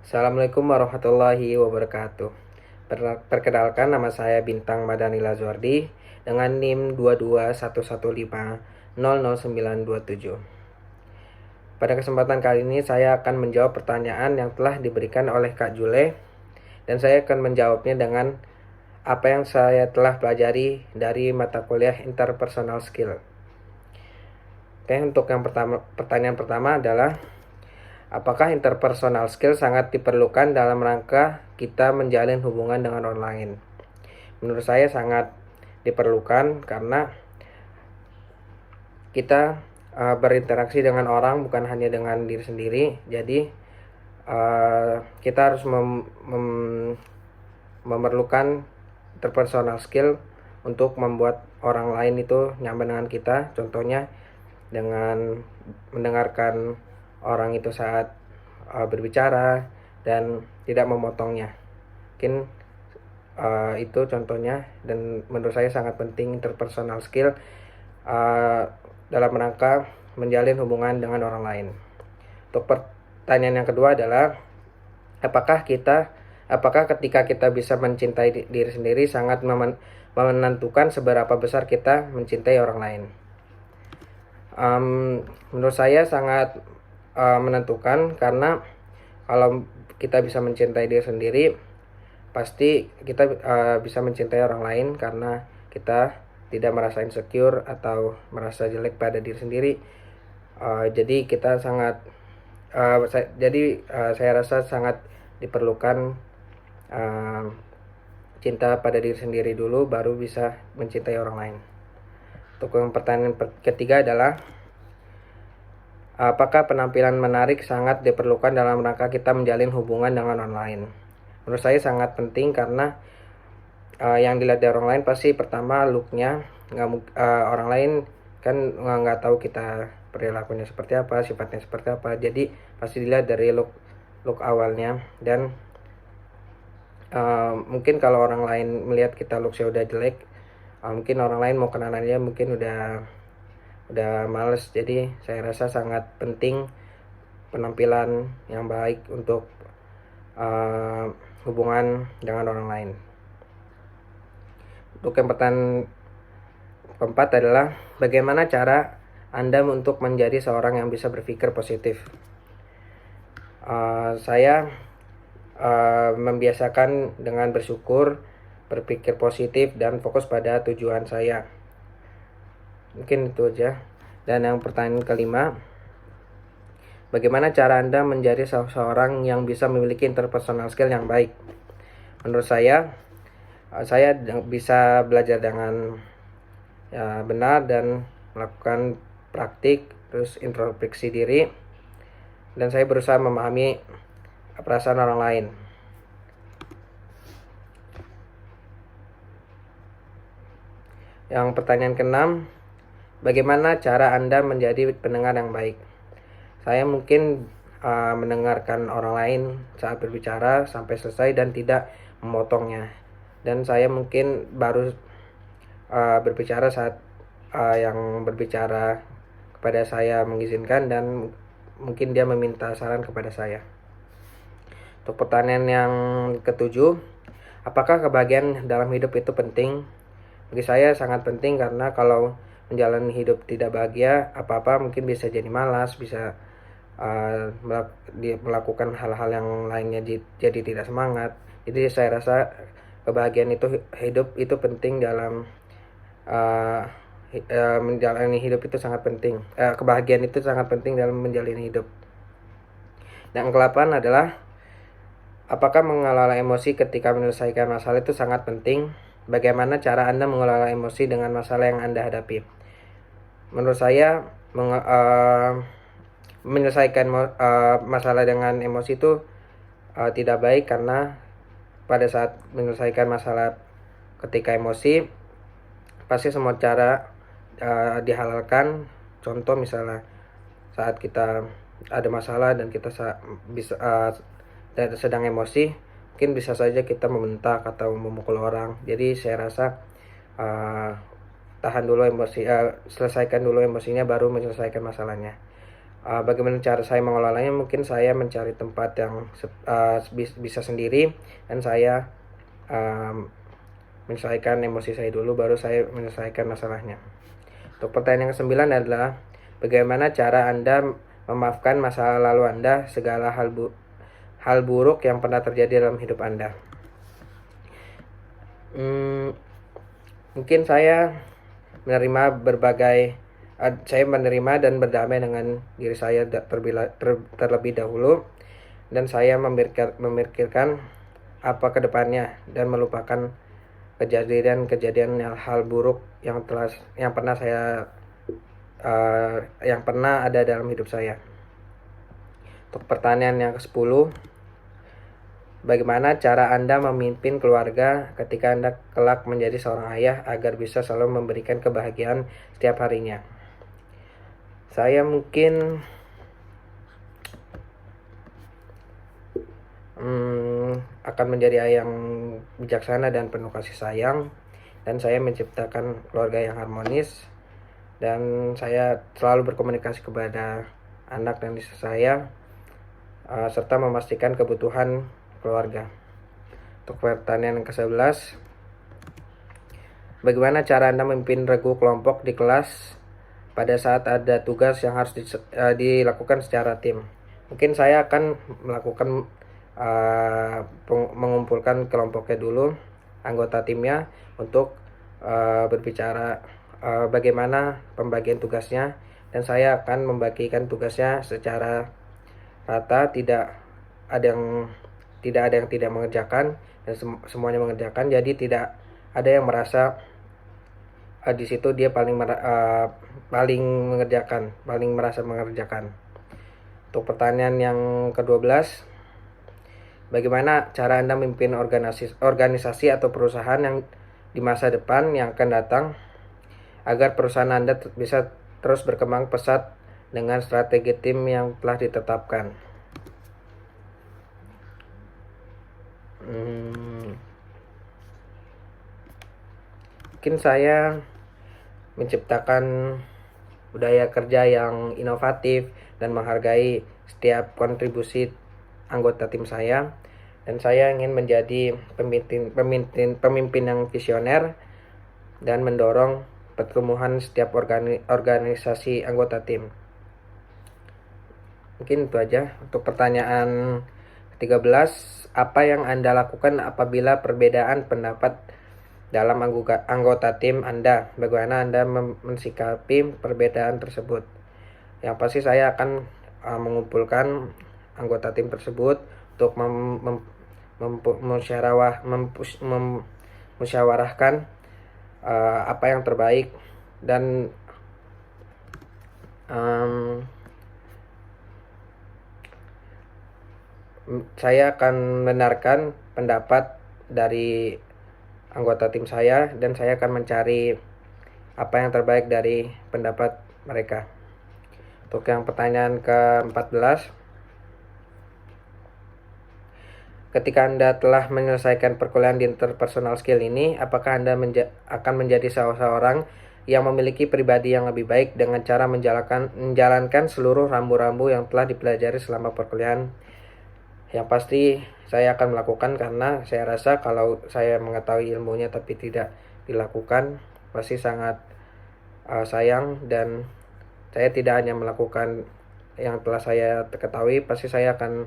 Assalamualaikum warahmatullahi wabarakatuh. Perkenalkan, nama saya Bintang Madani Lazuardi dengan NIM 22115000927. Pada kesempatan kali ini saya akan menjawab pertanyaan yang telah diberikan oleh Kak Jule, dan saya akan menjawabnya dengan apa yang saya telah pelajari dari mata kuliah Interpersonal Skill. Oke, untuk yang pertanyaan pertama adalah, apakah interpersonal skill sangat diperlukan dalam rangka kita menjalin hubungan dengan orang lain? Menurut saya sangat diperlukan karena kita berinteraksi dengan orang bukan hanya dengan diri sendiri. Jadi kita harus memerlukan interpersonal skill untuk membuat orang lain itu nyaman dengan kita. Contohnya dengan mendengarkan orang itu saat berbicara dan tidak memotongnya. Mungkin itu contohnya, dan menurut saya sangat penting interpersonal skill dalam rangka menjalin hubungan dengan orang lain. Untuk pertanyaan yang kedua adalah, apakah ketika kita bisa mencintai diri sendiri sangat menentukan seberapa besar kita mencintai orang lain? Menurut saya sangat menentukan, karena kalau kita bisa mencintai diri sendiri, pasti kita bisa mencintai orang lain karena kita tidak merasa insecure atau merasa jelek pada diri sendiri. Jadi kita saya rasa sangat diperlukan cinta pada diri sendiri dulu, baru bisa mencintai orang lain. Untuk yang pertanyaan ketiga adalah, apakah penampilan menarik sangat diperlukan dalam rangka kita menjalin hubungan dengan orang lain? Menurut saya sangat penting, karena yang dilihat dari orang lain pasti pertama looknya. Orang lain kan nggak tahu kita perilakunya seperti apa, sifatnya seperti apa. Jadi pasti dilihat dari look awalnya. Dan mungkin kalau orang lain melihat kita looknya udah jelek, mungkin orang lain mau kenalannya mungkin udah males. Jadi saya rasa sangat penting penampilan yang baik untuk hubungan dengan orang lain. Untuk yang pertanyaan keempat adalah, bagaimana cara Anda untuk menjadi seorang yang bisa berpikir positif? Saya membiasakan dengan bersyukur, berpikir positif, dan fokus pada tujuan saya. Mungkin itu aja. Dan yang pertanyaan kelima, bagaimana cara Anda menjadi seseorang yang bisa memiliki interpersonal skill yang baik? Menurut saya bisa belajar dengan benar dan melakukan praktik, terus introspeksi diri, dan saya berusaha memahami perasaan orang lain. Yang pertanyaan keenam, bagaimana cara Anda menjadi pendengar yang baik? Saya mungkin mendengarkan orang lain saat berbicara sampai selesai dan tidak memotongnya. Dan saya mungkin baru berbicara saat yang berbicara kepada saya mengizinkan, dan mungkin dia meminta saran kepada saya. Untuk pertanyaan yang ketujuh, apakah kebahagiaan dalam hidup itu penting? Bagi saya sangat penting, karena kalau menjalani hidup tidak bahagia, apa-apa mungkin bisa jadi malas, bisa melakukan hal-hal yang lainnya jadi tidak semangat. Jadi saya rasa kebahagiaan hidup itu penting dalam menjalani hidup itu sangat penting. Kebahagiaan itu sangat penting dalam menjalani hidup. Dan yang ke-8 adalah, apakah mengelola emosi ketika menyelesaikan masalah itu sangat penting? Bagaimana cara Anda mengelola emosi dengan masalah yang Anda hadapi? Menurut saya menyelesaikan masalah dengan emosi itu tidak baik, karena pada saat menyelesaikan masalah ketika emosi, pasti semua cara dihalalkan. Contoh misalnya saat kita ada masalah dan kita sedang emosi, mungkin bisa saja kita membentak atau memukul orang. Jadi saya rasa tahan dulu emosi, selesaikan dulu emosinya baru menyelesaikan masalahnya. Bagaimana cara saya mengelolanya? Mungkin saya mencari tempat yang bisa sendiri, dan saya menyelesaikan emosi saya dulu, baru saya menyelesaikan masalahnya. Untuk pertanyaan yang ke-9 adalah, bagaimana cara Anda memaafkan masa lalu Anda, segala hal buruk yang pernah terjadi dalam hidup Anda? Mungkin saya menerima saya menerima dan berdamai dengan diri saya terlebih dahulu, dan saya memikirkan apa kedepannya dan melupakan kejadian hal buruk yang pernah ada dalam hidup saya. Untuk pertanyaan yang ke-10, bagaimana cara Anda memimpin keluarga ketika Anda kelak menjadi seorang ayah agar bisa selalu memberikan kebahagiaan setiap harinya? Saya mungkin akan menjadi ayah yang bijaksana dan penuh kasih sayang, dan saya menciptakan keluarga yang harmonis, dan saya selalu berkomunikasi kepada anak dan istri saya, serta memastikan kebutuhan keluarga. Untuk pertanyaan yang ke-11, bagaimana cara Anda memimpin regu kelompok di kelas pada saat ada tugas yang harus dilakukan secara tim? Mungkin saya akan melakukan mengumpulkan kelompoknya dulu, anggota timnya, untuk berbicara bagaimana pembagian tugasnya, dan saya akan membagikan tugasnya secara rata, tidak ada yang tidak mengerjakan, dan semuanya mengerjakan. Jadi tidak ada yang merasa di situ dia paling merasa mengerjakan. Untuk pertanyaan yang ke-12, bagaimana cara Anda memimpin organisasi atau perusahaan yang di masa depan yang akan datang agar perusahaan Anda bisa terus berkembang pesat dengan strategi tim yang telah ditetapkan? Mungkin saya menciptakan budaya kerja yang inovatif dan menghargai setiap kontribusi anggota tim saya, dan saya ingin menjadi pemimpin yang visioner dan mendorong pertumbuhan setiap organisasi anggota tim. Mungkin itu aja. Untuk pertanyaan 13, apa yang Anda lakukan apabila perbedaan pendapat dalam anggota tim Anda? Bagaimana Anda mensikapi perbedaan tersebut? Yang pasti saya akan mengumpulkan anggota tim tersebut untuk musyawarahkan apa yang terbaik, dan saya akan mendengarkan pendapat dari anggota tim saya, dan saya akan mencari apa yang terbaik dari pendapat mereka. Untuk yang pertanyaan ke-14, ketika Anda telah menyelesaikan perkuliahan di interpersonal skill ini, apakah Anda akan menjadi seseorang yang memiliki pribadi yang lebih baik dengan cara menjalankan seluruh rambu-rambu yang telah dipelajari selama perkuliahan? Yang pasti saya akan melakukan, karena saya rasa kalau saya mengetahui ilmunya tapi tidak dilakukan, pasti sangat sayang, dan saya tidak hanya melakukan yang telah saya ketahui, pasti saya akan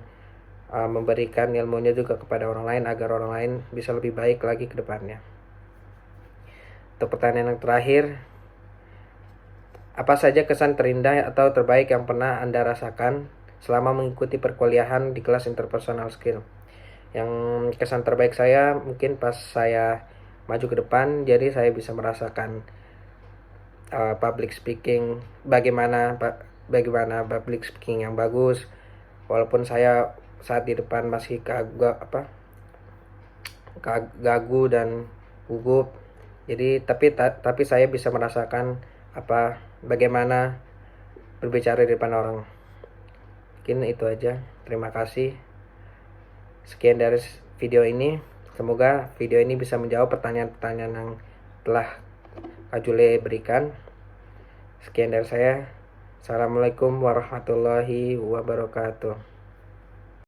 memberikan ilmunya juga kepada orang lain agar orang lain bisa lebih baik lagi ke depannya. Untuk pertanyaan yang terakhir, apa saja kesan terindah atau terbaik yang pernah Anda rasakan selama mengikuti perkuliahan di kelas interpersonal skill? Yang kesan terbaik saya mungkin pas saya maju ke depan, jadi saya bisa merasakan public speaking, bagaimana public speaking yang bagus, walaupun saya saat di depan masih gagu dan gugup. Jadi tapi saya bisa merasakan bagaimana berbicara di depan orang. Mungkin itu aja. Terima kasih. Sekian dari video ini. Semoga video ini bisa menjawab pertanyaan-pertanyaan yang telah Kak Jule berikan. Sekian dari saya. Assalamualaikum warahmatullahi wabarakatuh.